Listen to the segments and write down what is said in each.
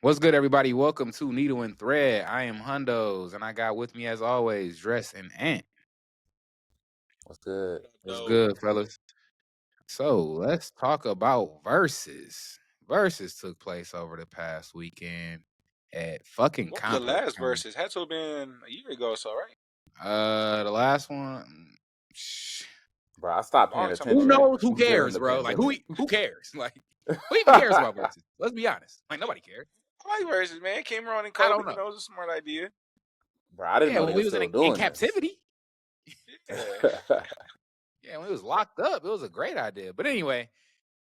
What's good, everybody? Welcome to Needle and Thread. I am Hundos, and I got with me, as always, Dress and Ant. What's good? What's good, fellas? So let's talk about Versus. Versus took place over the past weekend at fucking What was the Complex. last Versus? Had to have been a year ago or so, right? The last one. Bro, I stopped paying Long time Who ago. attention knows? Who during cares, the bro? Like pandemic. who cares? Like who even cares about Versus? Let's be honest. Like nobody cares. I like Versus, man. Came around in I COVID. don't You know. know, it was a smart idea. Bro, I didn't Yeah, know when they we were was still in doing this. captivity. Yeah. Yeah, when we was locked up, it was a great idea. But anyway.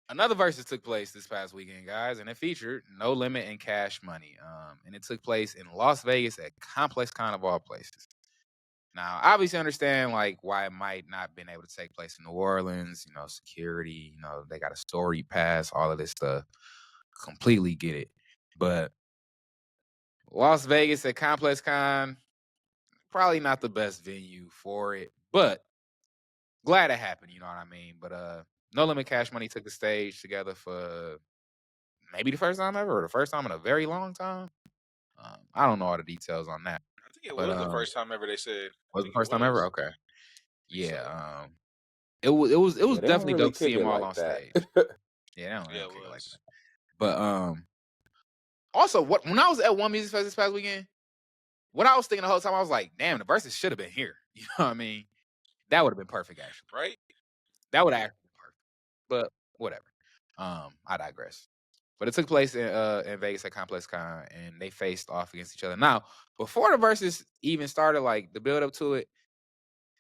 Another Versus took place this past weekend, guys, and it featured No Limit and Cash Money. And it took place in Las Vegas at Complex Con of all places. Now, obviously, understand like why it might not been able to take place in New Orleans. You know, security. You know, they got a story pass, all of this stuff. Completely get it, but Las Vegas at Complex Con probably not the best venue for it, but glad it happened. You know what I mean? But No Limit Cash Money took the stage together for maybe the first time ever, or the first time in a very long time. I don't know all the details on that. I think it But was the first time ever they said. I was the think it first time ever? was. Okay. I think so. Yeah. It was Yeah, they don't definitely really dope to see kick it them all like on that. stage. Yeah, they Yeah, don't it kick it like was. that. But also when I was at One Music Fest this past weekend, what I was thinking the whole time, I was like, damn, the verses should have been here. You know what I mean? That would have been perfect, actually. Right? That would have actually been perfect. But whatever. I digress. But it took place in Vegas at Complex Con, and they faced off against each other. Now, before the verses even started, like the build up to it,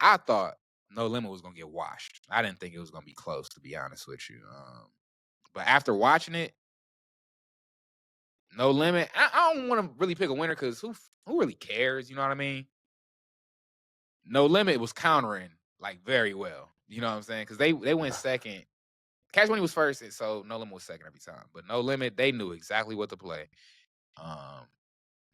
I thought No Limit was gonna get washed. I didn't think it was gonna be close, to be honest with you. But after watching it, No Limit, I don't want to really pick a winner because who really cares? You know what I mean? No Limit was countering like very well. You know what I'm saying? Because they went second. Cash Money was first, and so No Limit was second every time. But No Limit, they knew exactly what to play. Um,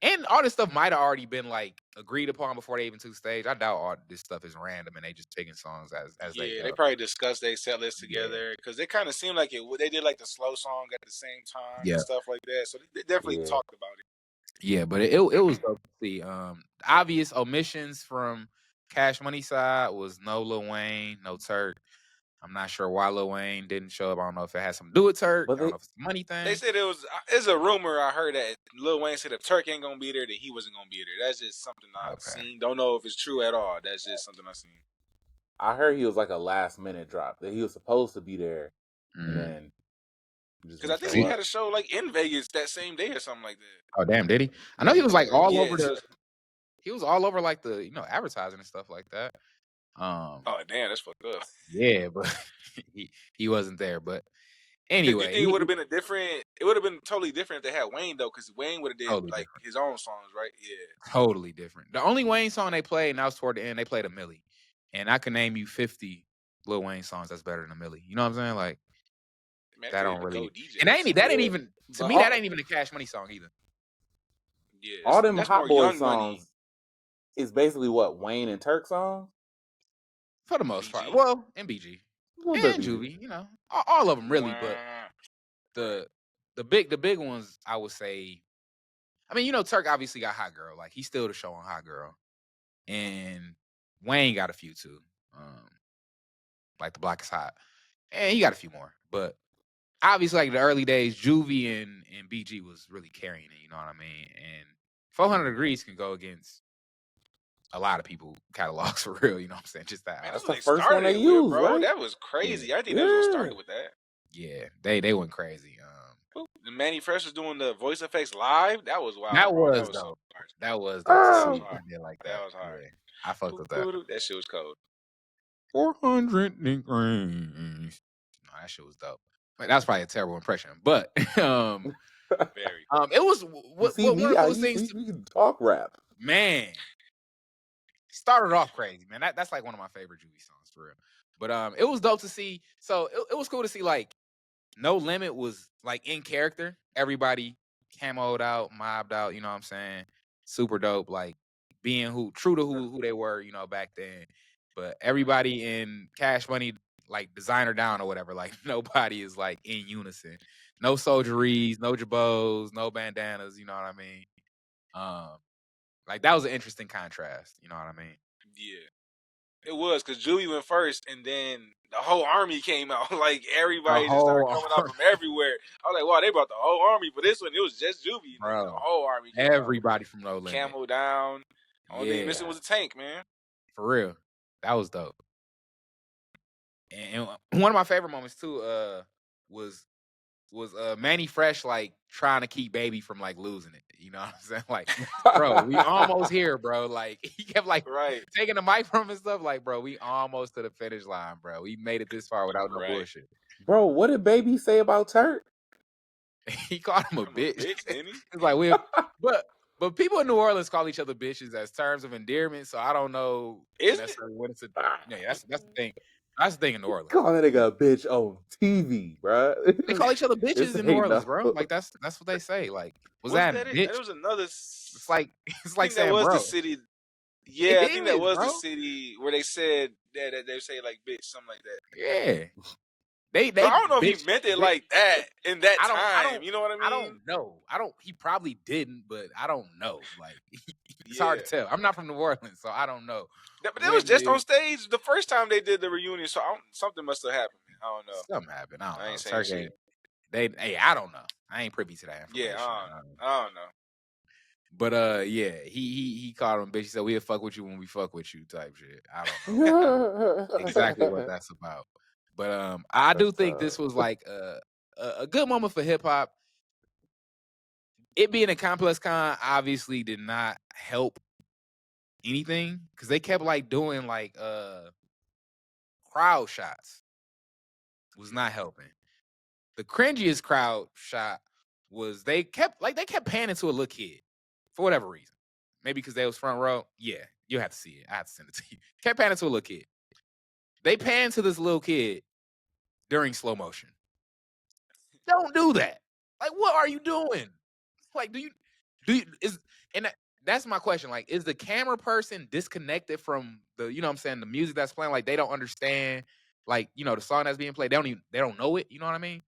and all this stuff might have already been like agreed upon before they even took the stage. I doubt all this stuff is random and they just picking songs as they Yeah, they go. probably discussed their set list Yeah. together because it kind of seemed like it. They did like the slow song at the same time Yeah. and stuff like that. So they definitely Yeah. talked about it. Yeah, but it was dope to see. Obvious omissions from Cash Money side was no Lil Wayne, no Turk. I'm not sure why Lil Wayne didn't show up. I don't know if it had something to do with Turk. But I don't they know if it's a money They thing. said it was. It's a rumor I heard that Lil Wayne said if Turk ain't gonna be there, that he wasn't gonna be there. That's just something I've Okay. seen. Don't know if it's true at all. That's just something I've seen. I heard he was like a last minute drop. That he was supposed to be there and Mm. then he just Because didn't I think show he up. had a show like in Vegas that same day or something like that. Oh damn, did he? I know he was like all over So, he was all over like the advertising and stuff like that. oh damn, that's fucked up. Yeah, but he wasn't there. But Because you anyway, think it would have been a different? It would have been totally different if they had Wayne though, because Wayne would have did totally like different. his own songs, right? Yeah. Totally different. The only Wayne song they played, and that was toward the end, they played a Millie. And I can name you 50 Lil Wayne songs that's better than a Millie. You know what I'm saying? Like Man, that could don't even go really DJ. and that ain't Yeah. even to But me, that ain't even a Cash Money song either. Yeah, all them that's Hot more Boy Young Money. songs is basically what Wayne and Turk songs. For the most part. BG. Well, and BG. A little bit And BG. Juvie, all of them really, but Right. the big ones, I would say. I mean, Turk obviously got Hot Girl. Like he's still the show on Hot Girl. And Wayne got a few too. Like The Block is Hot. And he got a few more. But obviously, like the early days, Juvie and BG was really carrying it, you know what I mean? And 400 Degrees can go against a lot of people catalogs for real, you know what I'm saying? Just that. Man, That's that's the what they first one started they it with, used, bro. right? That was crazy. Yeah. I think that's what started with that. Yeah, they went crazy. The Manny Fresh was doing the voice effects live. That was wild, That bro. was So dope. hard. That was dope to That see. was Oh. hard. Did like That that. was hard. Yeah, I fucked with that. That shit was cold. 400 degrees. No, that shit was dope. Like, that was probably a terrible impression, but Very. it was You what see one me? of those things. We can talk rap. Man, started off crazy, man. That's like one of my favorite Juvie songs for real. But it was dope to see. So it was cool to see like No Limit was like in character. Everybody camoed out, mobbed out. You know what I'm saying? Super dope. Like being true to who they were. Back then. But everybody in Cash Money, like designer down or whatever. Like nobody is like in unison. No soldieries, no jabos, no bandanas. You know what I mean? Like that was an interesting contrast. You know what I mean? Yeah. It was because Juvie went first, and then the whole army came out. Like The everybody just started whole coming out from everywhere. I was like, wow, they brought the whole army. For this one, it was just Juvie, and then the bro, whole army came out. everybody from No Limit. Camel down. Only thing Yeah, missing was a tank, man. for real. That was dope. And one of my favorite moments too, was Manny Fresh like trying to keep Baby from like losing it. You know what I'm saying? Like, bro, we almost here, bro. Like he kept like Right. taking the mic from him and stuff. Like, bro, we almost to the finish line, bro. We made it this far without no Right. bullshit. Bro, what did Baby say about Turk? He called him a I'm bitch. a bitch, didn't he? It's like but people in New Orleans call each other bitches as terms of endearment. So I don't know Is it? necessarily what it's a. Yeah, that's the thing. That's the thing in New Orleans. Call that nigga a bitch on TV, bro. They call each other bitches This in New ain't Orleans, no- bro. Like that's what they say. Like, was Wasn't that that it? bitch? There was another. It's like I think that saying, was bro. the city. Yeah, I think that is, was the bro. city where they said that they say like bitch, something like that. Yeah. They So I don't know if bitch, he meant it bitch. like that in that I time. don't, You know what I mean? I don't know. He probably didn't, but I don't know. Like it's Yeah. hard to tell. I'm not from New Orleans, so I don't know. But that was just on stage the first time they did the reunion, so something must have happened. I don't know. Something happened. I don't know. ain't saying shit. I don't know. I ain't privy to that information. Yeah, I don't know. But yeah, he called him bitch. He said we'll fuck with you when we fuck with you type shit. I don't know exactly what that's about. But I do think this was like a good moment for hip hop. It being a Complex Con obviously did not help anything because they kept like doing like crowd shots. Was not helping. The cringiest crowd shot was they kept panning to a little kid for whatever reason. Maybe because they was front row. Yeah, you have to see it. I have to send it to you. Kept panning to a little kid. They panned to this little kid during slow motion. Don't do that. Like, what are you doing? Like, that's my question. Like, is the camera person disconnected from the, you know what I'm saying, the music that's playing? Like, they don't understand, like, you know, the song that's being played. They don't know it. You know what I mean?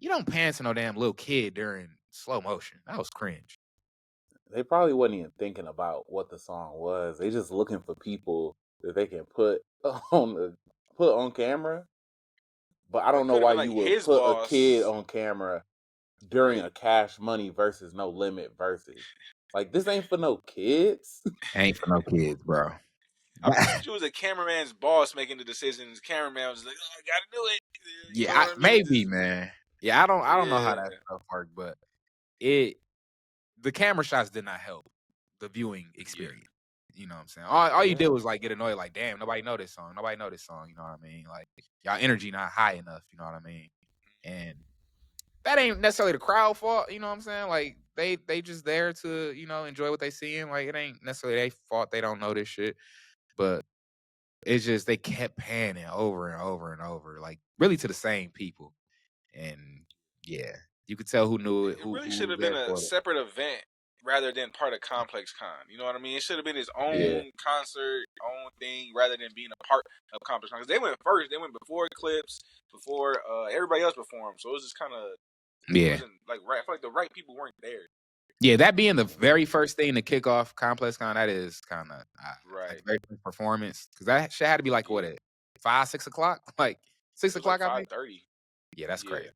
You don't pan to no damn little kid during slow motion. That was cringe. They probably wasn't even thinking about what the song was. They just looking for people that they can put on camera. But I don't know why you would put a kid on camera during a Cash Money versus No Limit versus. Like, this ain't for no kids. Ain't for no kids, bro. I figured you was a cameraman's boss making the decisions. Cameraman was like, "Oh, I gotta do it." You know what I mean? Maybe, man. Yeah, I don't know how that stuff worked, but the camera shots did not help the viewing experience. You know what I'm saying? All you did was like get annoyed, like, damn, nobody know this song. Nobody know this song. You know what I mean? Like, y'all energy not high enough. You know what I mean? And that ain't necessarily the crowd fault. You know what I'm saying? Like, they just there to, you know, enjoy what they seeing. Like, it ain't necessarily their fault they don't know this shit. But it's just they kept panning over and over and over, like really to the same people. And yeah, you could tell who knew it. It really who should have been a separate event rather than part of Complex Con. You know what I mean? It should have been his own concert, own thing, rather than being a part of Complex Con. Because they went first. They went before Eclipse, before everybody else performed. So it was just kind of, it wasn't like right. I feel like the right people weren't there. Yeah, that being the very first thing to kick off Complex Con, that is kind of right. Like very first performance, because that shit had to be like what, at 5, 6 o'clock, like 6 o'clock. Like 5:30. Yeah, that's crazy.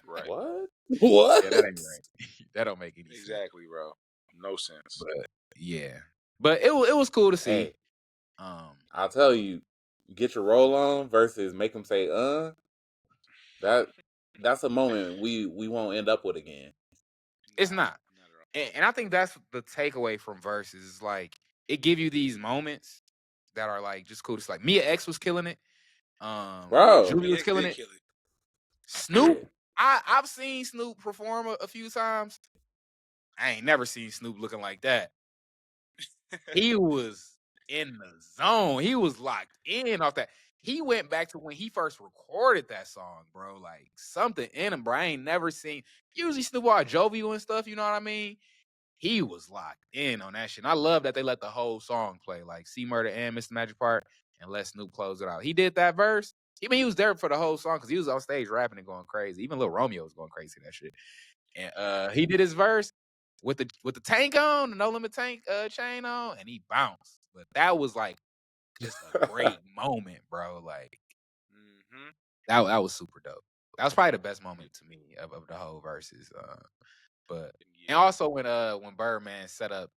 Right. What? Yeah, that ain't right. That don't make any sense. Exactly, bro. No sense. But yeah, but it was cool to see. Hey, I'll tell you, get your roll on versus make them say that's a moment we won't end up with again. It's not. And I think that's the takeaway from Verzuz is like it give you these moments that are like just cool. It's like Mia X was killing it. Bro, Julie was killing it. Snoop, I've seen Snoop perform a few times. I ain't never seen Snoop looking like that. He was in the zone. He was locked in off that. He went back to when he first recorded that song, bro. Like something in him, bro. I ain't never seen. Usually Snoop all jovial and stuff. You know what I mean? He was locked in on that shit. And I love that they let the whole song play, like C Murder and Mr. Magic Part, and let Snoop close it out. He did that verse. Even he was there for the whole song because he was on stage rapping and going crazy. Even Lil Romeo was going crazy that shit. And he did his verse with the tank on, the No Limit tank chain on, and he bounced. But that was like just a great moment, bro. Like that was super dope. That was probably the best moment to me of the whole Verzuz. But and also when Birdman set up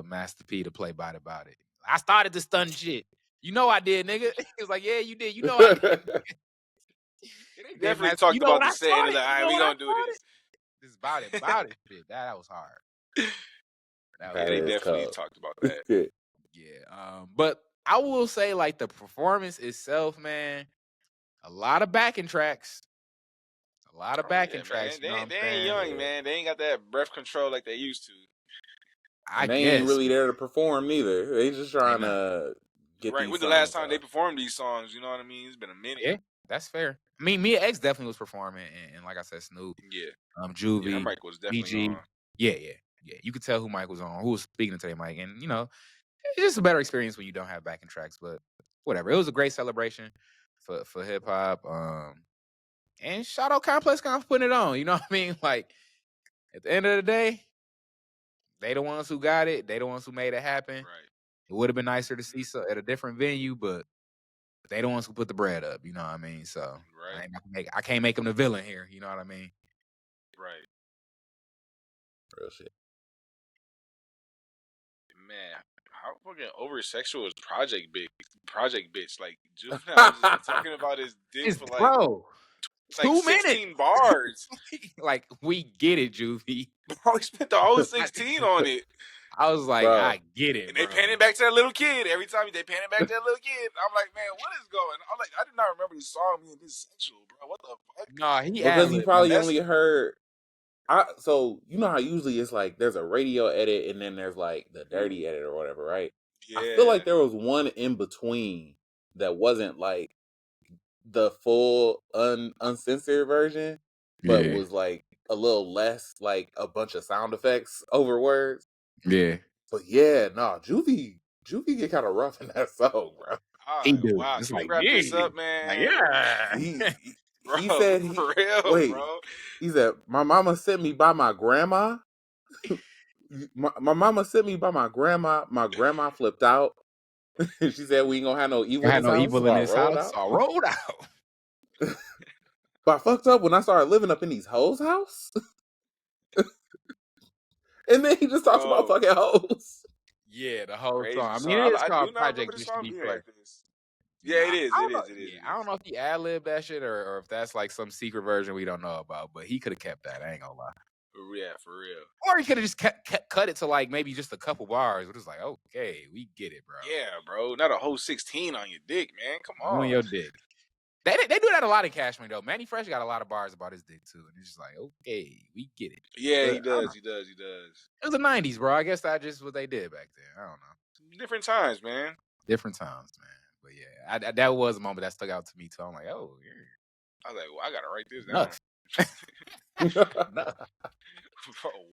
Master P to play Body About It. I started to stun shit. You know I did, nigga. He was like, yeah, you did. You know I did. They definitely talked about the set. Like, all right, we gonna do this. This is about it shit. That was hard. They definitely talked about that. Yeah. But I will say, like, the performance itself, man, a lot of backing tracks. A lot of backing tracks. They ain't young, man. They ain't got that breath control like they used to. I guess. Ain't really there to perform neither. They just trying to get right. These When the last time they performed these songs, you know what I mean? It's been a minute. Yeah, that's fair. I mean, Mia X definitely was performing, and like I said, Snoop. Yeah. Juvie. Yeah, Mike was definitely on. Yeah. You could tell who Mike was on, who was speaking to their mic, and you know, it's just a better experience when you don't have backing tracks. But whatever, it was a great celebration for hip hop. And shout out Complex Con for putting it on. You know what I mean? Like at the end of the day, they the ones who got it. They the ones who made it happen. Right. It would have been nicer to see so at a different venue, but they the ones who put the bread up. You know what I mean? So right. I can't make them the villain here. You know what I mean? Right. Real shit. Man, how fucking over sexual is Project Bitch? Like Juvenile just talking about his dick for like, bro, like 2 16 minutes. bars. Like, we get it, Juvie. Bro, he spent the whole 16 on it. I was like, bro. I get it. And they pan it back to that little kid. Every time they pan it back to that little kid. I'm like, man, what is going on? I'm like, I did not remember this song being this sexual, bro. What the fuck? Nah, because he probably only heard. So you know how usually it's like there's a radio edit and then there's like the dirty edit or whatever, right? Yeah. I feel like there was one in between that wasn't like the full uncensored version, but was like a little less like a bunch of sound effects over words. Yeah. But yeah, nah, Juvie get kind of rough in that song, bro. He do. Wow, it's can like, we wrap this up, man? Like, yeah. He said, for real, bro. He said, my mama sent me by my grandma. my mama sent me by my grandma. My grandma flipped out. She said, we ain't gonna have no evil in this house. So I rolled out. But I fucked up when I started living up in these hoes' house. And then he just talks about fucking hoes. Yeah, the whole song. I mean, it is called Project Bitch. Like this. Yeah, it is. I don't know if he ad-libbed that shit or if that's like some secret version we don't know about, but he could have kept that. I ain't gonna lie. Yeah, for real. Or he could have just cut it to like maybe just a couple bars. It was like, okay, we get it, bro. Yeah, bro. Not a whole 16 on your dick, man. Come on. On your dick. They do that a lot in Cash Money, though. Manny Fresh got a lot of bars about his dick, too. And it's just like, okay, we get it. Yeah, he does. It was the 90s, bro. I guess that's just what they did back then. I don't know. Different times, man. Different times, man. But yeah, that was a moment that stuck out to me, too. I'm like, oh, yeah. I was like, well, I got to write this down. Bro,